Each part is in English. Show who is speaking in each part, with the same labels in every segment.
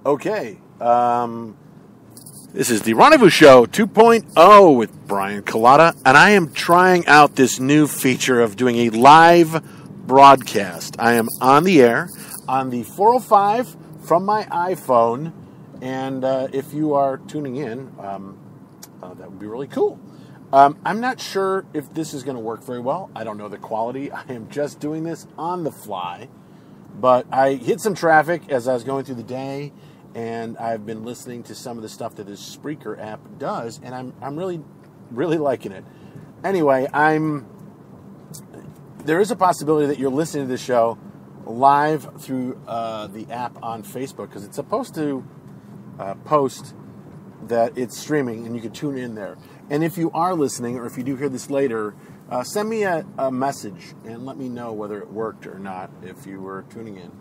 Speaker 1: Okay. This is the Rendezvous Show 2.0 with Brian Collada, and I am trying out this new feature of doing a live broadcast. I am on the air on the 405 from my iPhone, and if you are tuning in, that would be really cool. I'm not sure if this is going to work very well. I don't know the quality. I am just doing this on the fly. But I hit some traffic as I was going through the day, and I've been listening to some of the stuff that this Spreaker app does, and I'm really, really liking it. Anyway, there is a possibility that you're listening to the show live through the app on Facebook, because it's supposed to post that it's streaming, and you can tune in there. And if you are listening, or if you do hear this later, send me a message and let me know whether it worked or not if you were tuning in.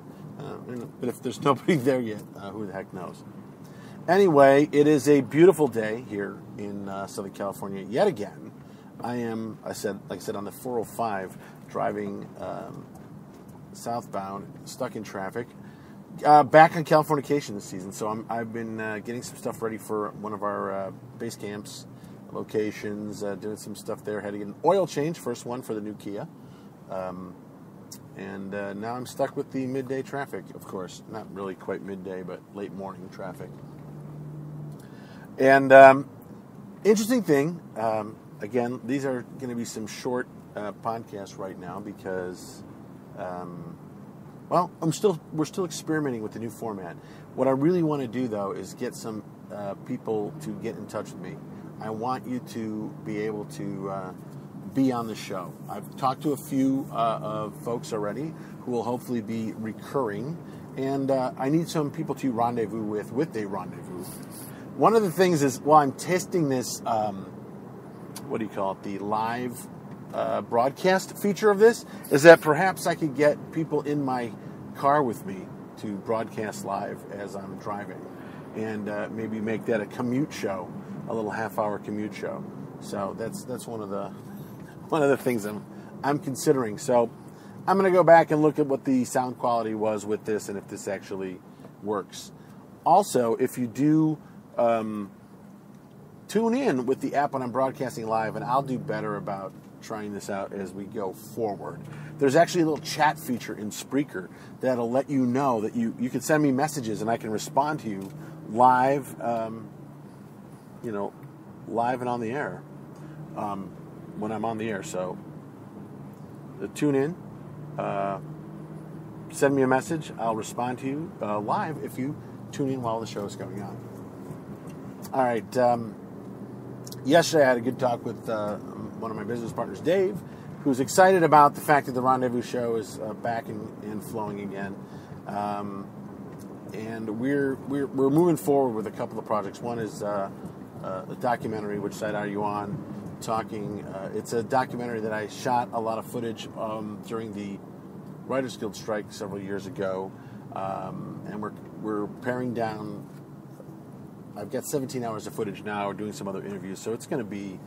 Speaker 1: But if there's nobody there yet, who the heck knows? Anyway, it is a beautiful day here in Southern California yet again. Like I said, on the 405, driving southbound, stuck in traffic. Back on Californication this season, so I've been getting some stuff ready for one of our base camps locations, doing some stuff there. Had to get an oil change, first one for the new Kia. And now I'm stuck with the midday traffic, of course. Not really quite midday, but late morning traffic. And interesting thing, again, these are going to be some short podcasts right now because, we're still experimenting with the new format. What I really want to do, though, is get some people to get in touch with me. I want you to be able to be on the show. I've talked to a few folks already who will hopefully be recurring, and I need some people to rendezvous with a rendezvous. One of the things is, while I'm testing this, the live broadcast feature of this, is that perhaps I could get people in my car with me to broadcast live as I'm driving, and maybe make that a commute show. A little half-hour commute show. So that's one of the things I'm considering. So I'm going to go back and look at what the sound quality was with this and if this actually works. Also, if you do tune in with the app when I'm broadcasting live, and I'll do better about trying this out as we go forward. There's actually a little chat feature in Spreaker that'll let you know that you can send me messages and I can respond to you live. Live and on the air when I'm on the air. So tune in, send me a message. I'll respond to you live if you tune in while the show is going on. All right. Yesterday I had a good talk with one of my business partners, Dave, who's excited about the fact that the Rendezvous show is back and flowing again. And we're moving forward with a couple of projects. One is a documentary, Which Side Are You On? Talking. It's a documentary that I shot a lot of footage during the Writers Guild strike several years ago, and we're paring down. I've got 17 hours of footage now. We're doing some other interviews, so it's going to be.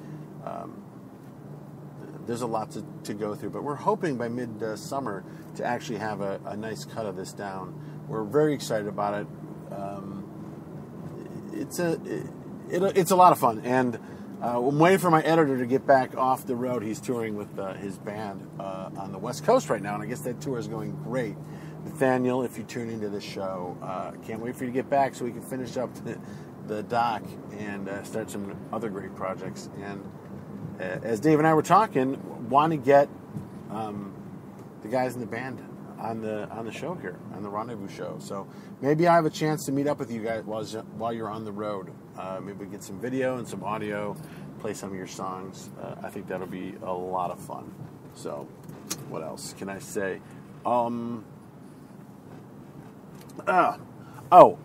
Speaker 1: There's a lot to go through, but we're hoping by mid-summer to actually have a nice cut of this down. We're very excited about it. It's a lot of fun, and I'm waiting for my editor to get back off the road. He's touring with his band on the West Coast right now, and I guess that tour is going great. Nathaniel, if you tune into this show, can't wait for you to get back so we can finish up the doc and start some other great projects. And as Dave and I were talking, want to get the guys in the band on the show here, on the Rendezvous show. So maybe I have a chance to meet up with you guys while you're on the road. Maybe we get some video and some audio, play some of your songs. I think that'll be a lot of fun. So what else can I say?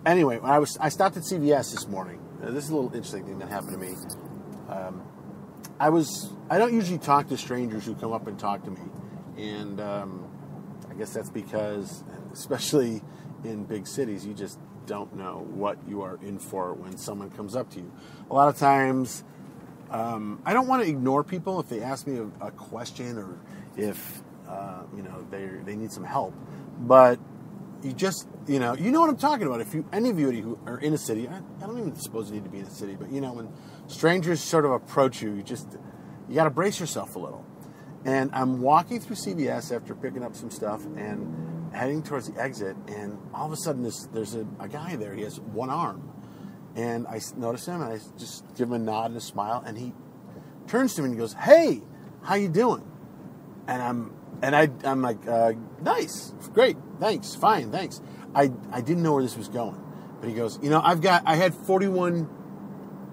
Speaker 1: Anyway, I stopped at CVS this morning. This is a little interesting thing that happened to me. I don't usually talk to strangers who come up and talk to me, and I guess that's because, especially in big cities, you just don't know what you are in for when someone comes up to you. A lot of times, I don't want to ignore people if they ask me a question or if they need some help, but you just, you know what I'm talking about. If any of you who are in a city, I don't even suppose you need to be in a city, but, when strangers sort of approach you, you got to brace yourself a little. And I'm walking through CVS after picking up some stuff and heading towards the exit, and all of a sudden there's a guy there. He has one arm. And I notice him, and I just give him a nod and a smile, and he turns to me and he goes, "Hey, how you doing?" And I'm like, "Nice, great, thanks, fine, thanks." I didn't know where this was going, but he goes, I had 41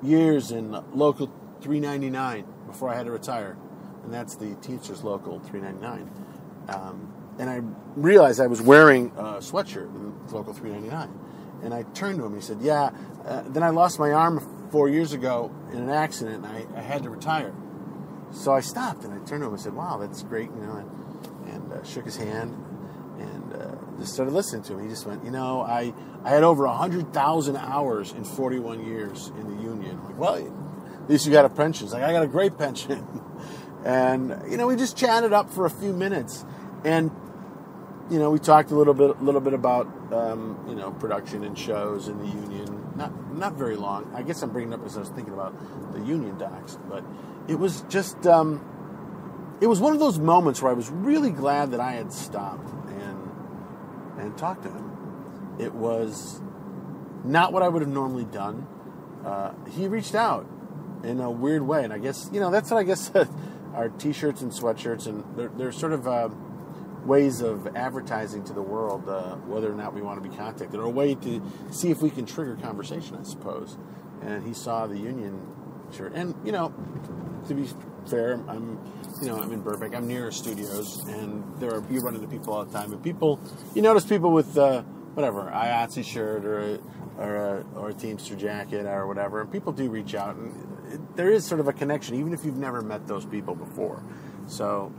Speaker 1: years in local 399 before I had to retire, and that's the Teamsters local 399. And I realized I was wearing a sweatshirt in local 399, and I turned to him and he said, "Yeah, then I lost my arm 4 years ago in an accident, and I had to retire." So I stopped and I turned to him and said, "Wow, that's great," and shook his hand and just started listening to him. He just went, I had over 100,000 hours in 41 years in the union. I'm like, "Well, at least you got a pension." He's like, "I got a great pension." And, we just chatted up for a few minutes. And, we talked a little bit about, production and shows in the union. Not very long. I guess I'm bringing it up because I was thinking about the union docs. But it was just, it was one of those moments where I was really glad that I had stopped and talked to him. It was not what I would have normally done. He reached out in a weird way. And I guess, that's what I guess our T-shirts and sweatshirts, and they're sort of ways of advertising to the world whether or not we want to be contacted, or a way to see if we can trigger conversation, I suppose. And he saw the union shirt. And, to be fair, I'm in Burbank. I'm near studios, and you run into people all the time. And you notice people with whatever, IATSE shirt or a Teamster jacket or whatever. And people do reach out, and there is sort of a connection, even if you've never met those people before. So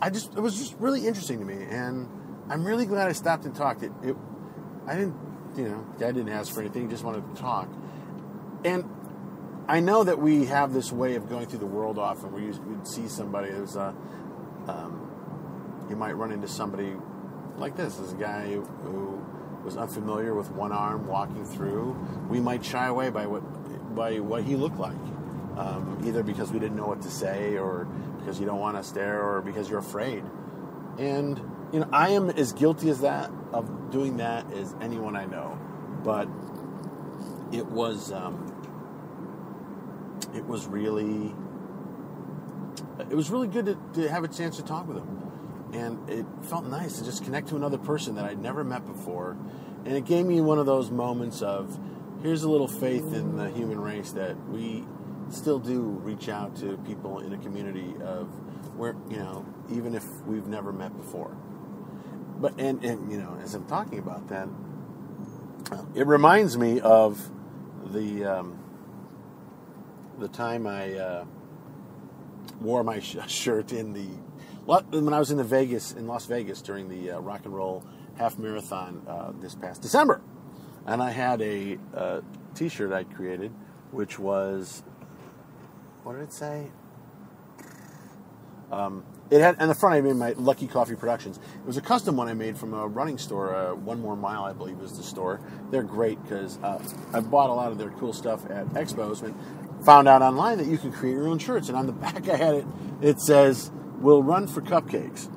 Speaker 1: it was just really interesting to me, and I'm really glad I stopped and talked. I didn't ask for anything, just wanted to talk. And I know that we have this way of going through the world often where you'd see somebody who's you might run into somebody like this. There's a guy who was unfamiliar with one arm walking through. We might shy away by what he looked like, either because we didn't know what to say, or because you don't want to stare, or because you're afraid. And I am as guilty of doing that as anyone I know. But it was really good to have a chance to talk with him. And it felt nice to just connect to another person that I'd never met before. And it gave me one of those moments of, here's a little faith in the human race, that we still do reach out to people in a community of where, even if we've never met before. But, and as I'm talking about that, it reminds me of the time I wore my shirt when I was in Las Vegas during the Rock and Roll Half Marathon this past December. And I had a T-shirt I created, which was, what did it say? It had, on the front I made my Lucky Coffee Productions. It was a custom one I made from a running store, One More Mile, I believe was the store. They're great because I bought a lot of their cool stuff at expos, and found out online that you can create your own shirts. And on the back I had it says, "We'll run for cupcakes."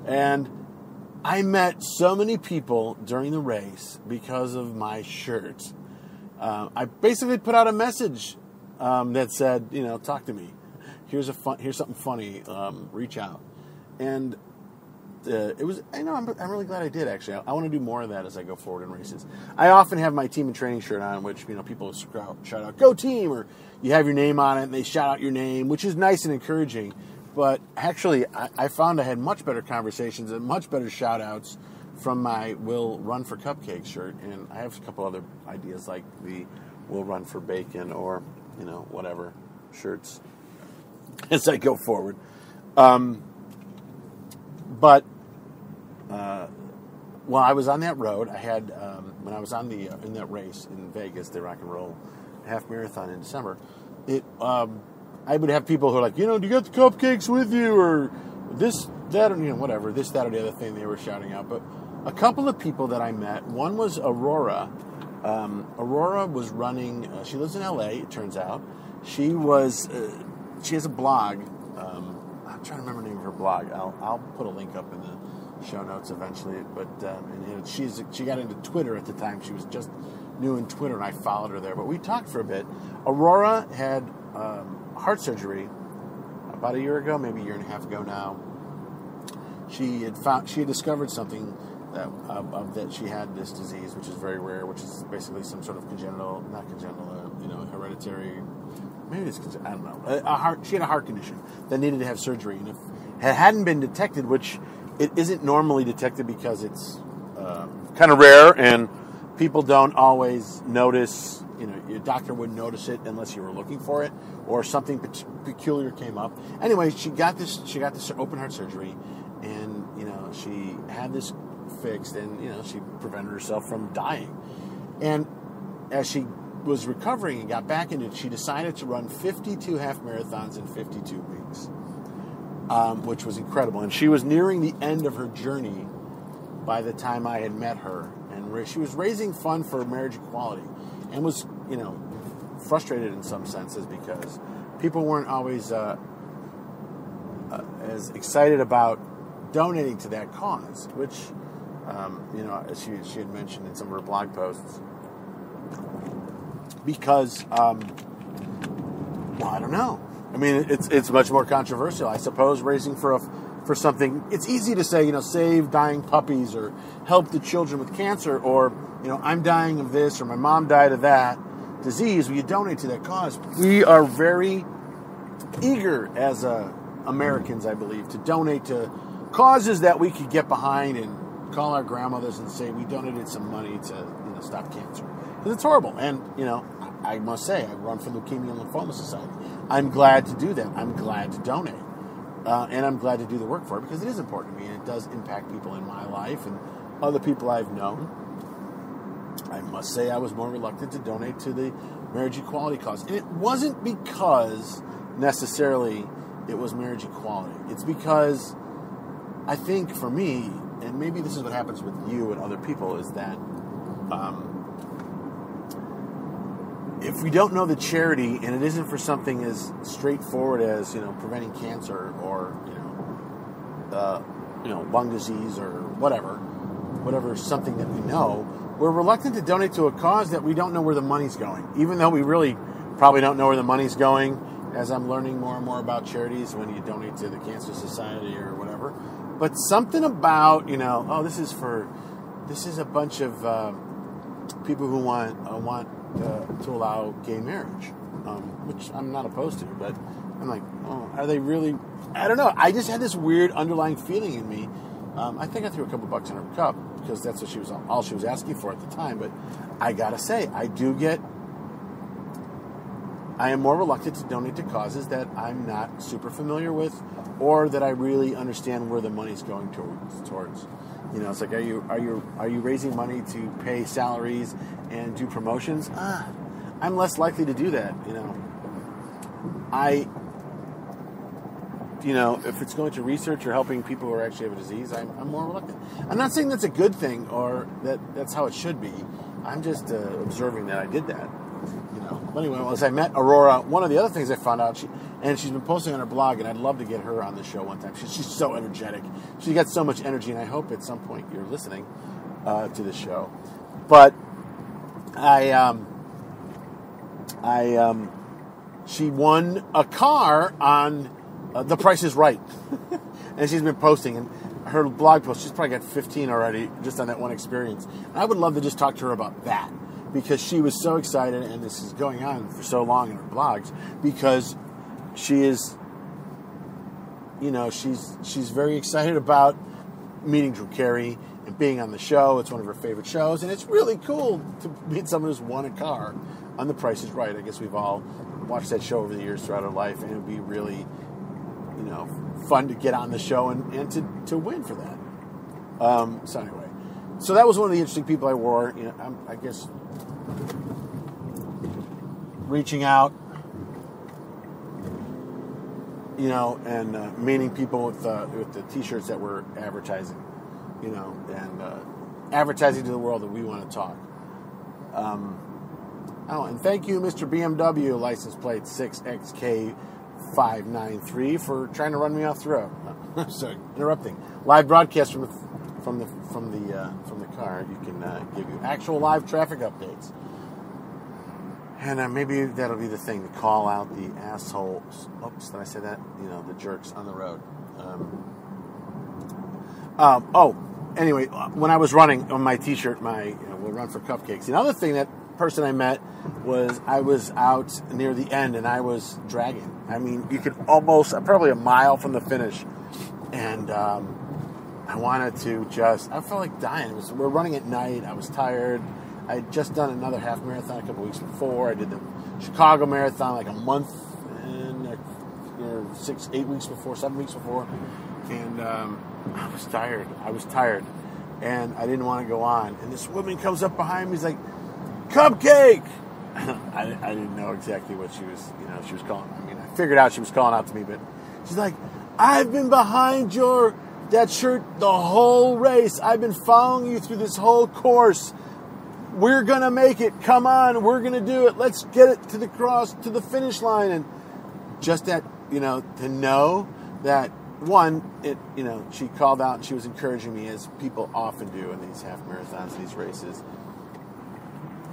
Speaker 1: And I met so many people during the race because of my shirts. I basically put out a message that said, talk to me. Here's something funny. Reach out. And it was. I'm really glad I did. Actually, I want to do more of that as I go forward in races. I often have my team and training shirt on, which people shout out, "Go team!" or you have your name on it, and they shout out your name, which is nice and encouraging. But actually, I found I had much better conversations and much better shout-outs from my We'll Run for Cupcake shirt. And I have a couple other ideas like the We'll Run for Bacon or, whatever shirts as I go forward. But while I was on that road, I had, when I was in that race in Vegas, the Rock and Roll Half Marathon in December, I would have people who are like, do you got the cupcakes with you, or this, that, whatever, this, that, or the other thing they were shouting out. But a couple of people that I met, one was Aurora. Aurora was running, she lives in LA, it turns out. She has a blog. I'm trying to remember the name of her blog. I'll put a link up in the show notes eventually. But and she got into Twitter at the time. She was just new in Twitter, and I followed her there. But we talked for a bit. Aurora had heart surgery about a year ago, maybe a year and a half ago now. She had discovered something that she had this disease, which is very rare, which is basically some sort of hereditary. Maybe it's, I don't know. She had a heart condition that needed to have surgery, and if it hadn't been detected, which it isn't normally detected because it's kind of rare, and people don't always notice. Your doctor wouldn't notice it unless you were looking for it, or something peculiar came up. Anyway, she got this open heart surgery, and she had this fixed, and she prevented herself from dying. And as she was recovering and got back into it, she decided to run 52 half marathons in 52 weeks, which was incredible. And she was nearing the end of her journey by the time I had met her. And she was raising funds for marriage equality, and was, frustrated in some senses because people weren't always as excited about donating to that cause, which, she had mentioned in some of her blog posts. Because, I don't know. I mean, it's much more controversial, I suppose, raising for something. It's easy to say, save dying puppies or help the children with cancer, or, I'm dying of this or my mom died of that disease. Will you donate to that cause? We are very eager as Americans, I believe, to donate to causes that we could get behind and call our grandmothers and say we donated some money to stop cancer. Because it's horrible. And, I must say, I run for Leukemia and Lymphoma Society. I'm glad to do that. I'm glad to donate. And I'm glad to do the work for it because it is important to me, and it does impact people in my life and other people I've known. I must say I was more reluctant to donate to the marriage equality cause. And it wasn't because necessarily it was marriage equality. It's because I think for me, and maybe this is what happens with you and other people, is that if we don't know the charity, and it isn't for something as straightforward as preventing cancer or lung disease or whatever something that we know, we're reluctant to donate to a cause that we don't know where the money's going. Even though we really probably don't know where the money's going, as I'm learning more and more about charities when you donate to the Cancer Society or whatever. But something about this is a bunch of people who want to allow gay marriage, which I'm not opposed to, but I'm like, are they really? I don't know. I just had this weird underlying feeling in me. I think I threw a couple bucks in her cup because that's what all she was asking for at the time. But I gotta say, I am more reluctant to donate to causes that I'm not super familiar with, or that I really understand where the money's going towards. It's like, are you raising money to pay salaries and do promotions? I'm less likely to do that. If it's going to research or helping people who actually have a disease, I'm more reluctant. I'm not saying that's a good thing or that's how it should be. I'm just observing that I did that. But anyway, as I met Aurora, one of the other things I found out, she's been posting on her blog, and I'd love to get her on the show one time. She's so energetic. She's got so much energy, and I hope at some point you're listening to the show. But she won a car on The Price is Right, and she's been posting, and her blog post, she's probably got 15 already just on that one experience. And I would love to just talk to her about that, because she was so excited, and this is going on for so long in her blogs, because she is, she's very excited about meeting Drew Carey and being on the show. It's one of her favorite shows, and it's really cool to meet someone who's won a car on The Price is Right. I guess we've all watched that show over the years throughout our life, and it would be really, fun to get on the show and to win for that. So anyway, so that was one of the interesting people I wore. I guess reaching out and meeting people with the T-shirts that we're advertising, and advertising to the world that we want to talk. And thank you, Mr. BMW, license plate 6XK593, for trying to run me off the road. Sorry, interrupting. Live broadcast from the car. You can give you actual live traffic updates. And maybe that'll be the thing, to call out the assholes. Oops, did I say that? The jerks on the road. Anyway, when I was running on my T-shirt, we'll run for cupcakes. The other thing, that person I met I was out near the end, and I was dragging. I mean, you could probably a mile from the finish. And I wanted to I felt like dying. We're running at night. I was tired. I had just done another half marathon a couple weeks before. I did the Chicago Marathon like a month and 7 weeks before. And I was tired. And I didn't want to go on. And this woman comes up behind me. She's like, "Cupcake!" I didn't know exactly what she was calling. I mean, I figured out she was calling out to me, but she's like, "I've been behind that shirt the whole race. I've been following you through this whole course. We're going to make it. Come on, we're going to do it. Let's get it to the finish line." And just that, to know that, one, she called out and she was encouraging me, as people often do in these half marathons, these races.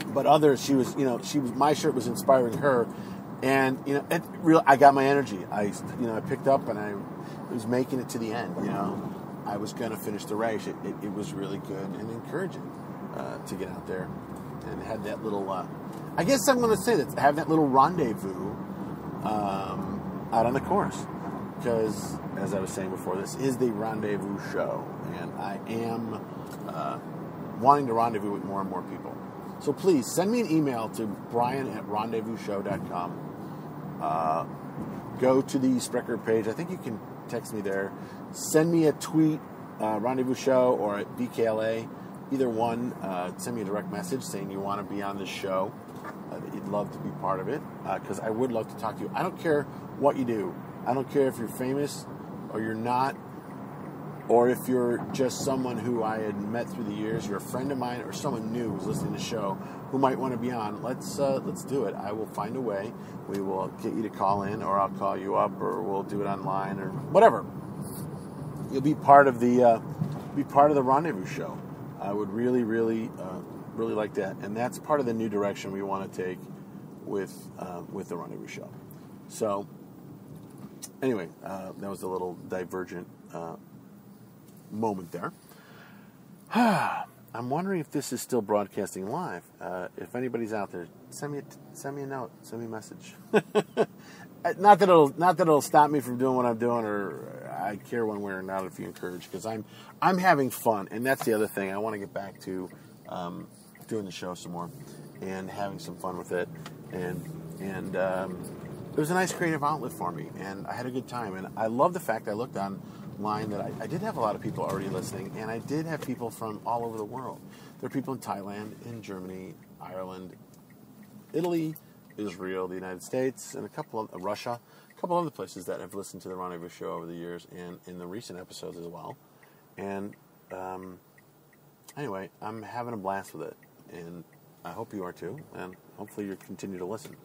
Speaker 1: But others, my shirt was inspiring her. And, I got my energy. I picked up and I was making it to the end, I was going to finish the race. It was really good and encouraging to get out there and had that little, I guess I'm going to say that, have that little rendezvous out on the course. Because, as I was saying before, this is the Rendezvous show. And I am wanting to rendezvous with more and more people. So please, send me an email to brian@rendezvousshow.com. Go to the Spreaker page. I think you can text me there. Send me a tweet, Rendezvous Show, or at BKLA. Either one, send me a direct message saying you want to be on this show, that you'd love to be part of it, because I would love to talk to you. I don't care what you do. I don't care if you're famous or you're not, or if you're just someone who I had met through the years, you're a friend of mine, or someone new who's listening to the show who might want to be on. Let's do it. I will find a way. We will get you to call in, or I'll call you up, or we'll do it online, or whatever. You'll be part of the Rendezvous show. I would really, really, really like that, and that's part of the new direction we want to take with the Rendezvous show. So, anyway, that was a little divergent moment there. I'm wondering if this is still broadcasting live. If anybody's out there, send me a note, send me a message. Not that it'll stop me from doing what I'm doing, or I care one way or not if you encourage, because I'm having fun, and that's the other thing. I want to get back to doing the show some more and having some fun with it, and it was a nice creative outlet for me, and I had a good time. And I love the fact I looked online that I did have a lot of people already listening, and I did have people from all over the world. There are people in Thailand, in Germany, Ireland, Italy, Israel, the United States, and Russia, a couple other places that have listened to the Rendezvous show over the years, and in the recent episodes as well. And anyway, I'm having a blast with it, and I hope you are too, and hopefully you continue to listen.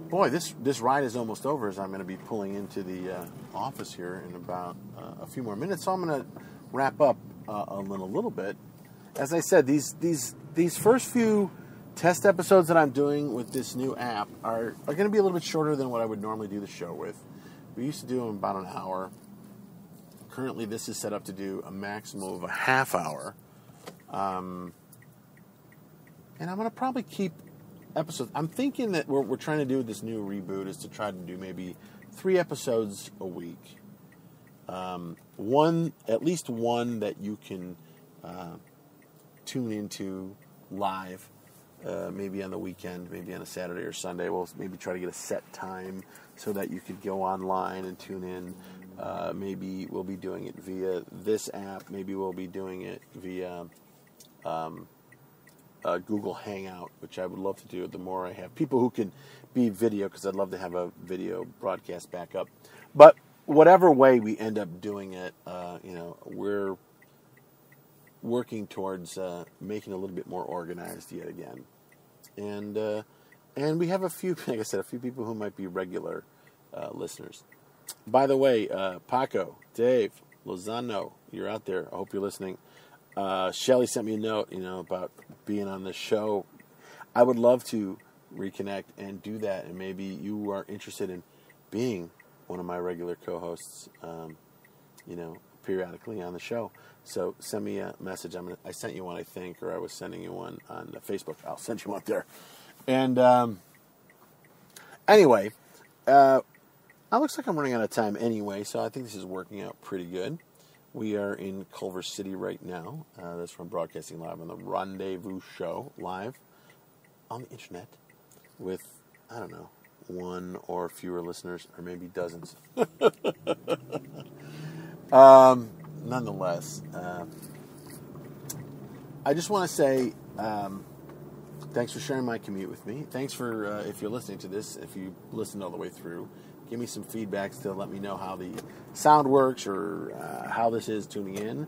Speaker 1: Boy, this ride is almost over, as I'm going to be pulling into the office here in about a few more minutes. So I'm going to wrap up in a little bit. As I said, these first few test episodes that I'm doing with this new app are going to be a little bit shorter than what I would normally do the show with. We used to do them about an hour. Currently, this is set up to do a maximum of a half hour. And I'm going to probably keep episodes. I'm thinking that what we're trying to do with this new reboot is to try to do maybe 3 episodes a week. At least one that you can tune into live, maybe on the weekend, maybe on a Saturday or Sunday. We'll maybe try to get a set time so that you could go online and tune in. Maybe we'll be doing it via this app. Maybe we'll be doing it via Google Hangout, which I would love to do. The more I have people who can be video, because I'd love to have a video broadcast back up. But whatever way we end up doing it, we're working towards making it a little bit more organized yet again. And we have a few, like I said, a few people who might be regular listeners. By the way, Paco, Dave, Lozano, you're out there. I hope you're listening. Shelly sent me a note, about being on the show. I would love to reconnect and do that, and maybe you are interested in being one of my regular co-hosts, periodically on the show. So send me a message. I sent you one, I think, or I was sending you one on Facebook. I'll send you one there. And anyway, it looks like I'm running out of time anyway, so I think this is working out pretty good. We are in Culver City right now. That's from broadcasting live on the Rendezvous show, live on the internet with, I don't know, one or fewer listeners, or maybe dozens. Nonetheless, I just want to say thanks for sharing my commute with me. Thanks for, if you're listening to this, if you listened all the way through, give me some feedbacks to let me know how the sound works or how this is tuning in.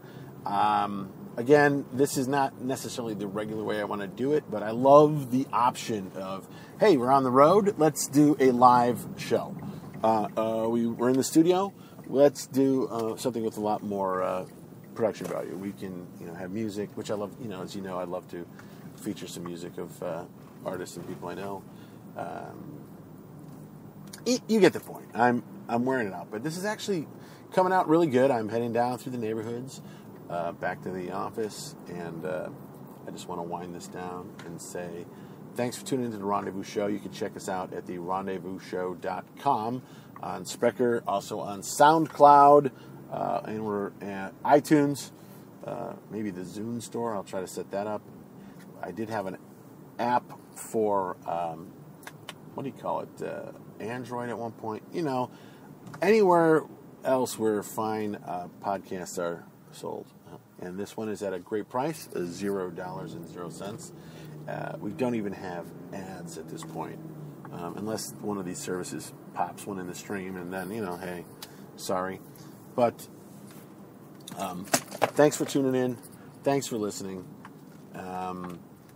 Speaker 1: Again, this is not necessarily the regular way I want to do it, but I love the option of, hey, we're on the road, let's do a live show. We're in the studio, let's do something with a lot more production value. We can have music, which I love. As you know, I love to feature some music of artists and people I know. You get the point. I'm wearing it out, but this is actually coming out really good. I'm heading down through the neighborhoods, back to the office, and I just want to wind this down and say thanks for tuning into the Rendezvous Show. You can check us out at the rendezvousshow.com, on Spreaker, also on SoundCloud, and we're at iTunes, maybe the Zune store. I'll try to set that up. I did have an app for, what do you call it, Android at one point. Anywhere else where fine podcasts are sold. And this one is at a great price, $0.00. We don't even have ads at this point, unless one of these services pops one in the stream, and then, hey, sorry. But thanks for tuning in. Thanks for listening.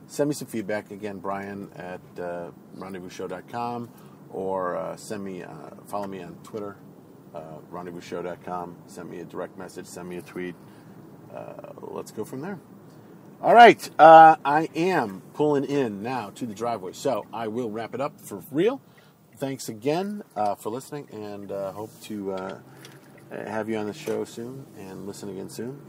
Speaker 1: Send me some feedback. Again, Brian at rendezvousshow.com, or follow me on Twitter, rendezvousshow.com. Send me a direct message. Send me a tweet. Let's go from there. All right. I am pulling in now to the driveway, so I will wrap it up for real. Thanks again for listening, and hope to have you on the show soon and listen again soon.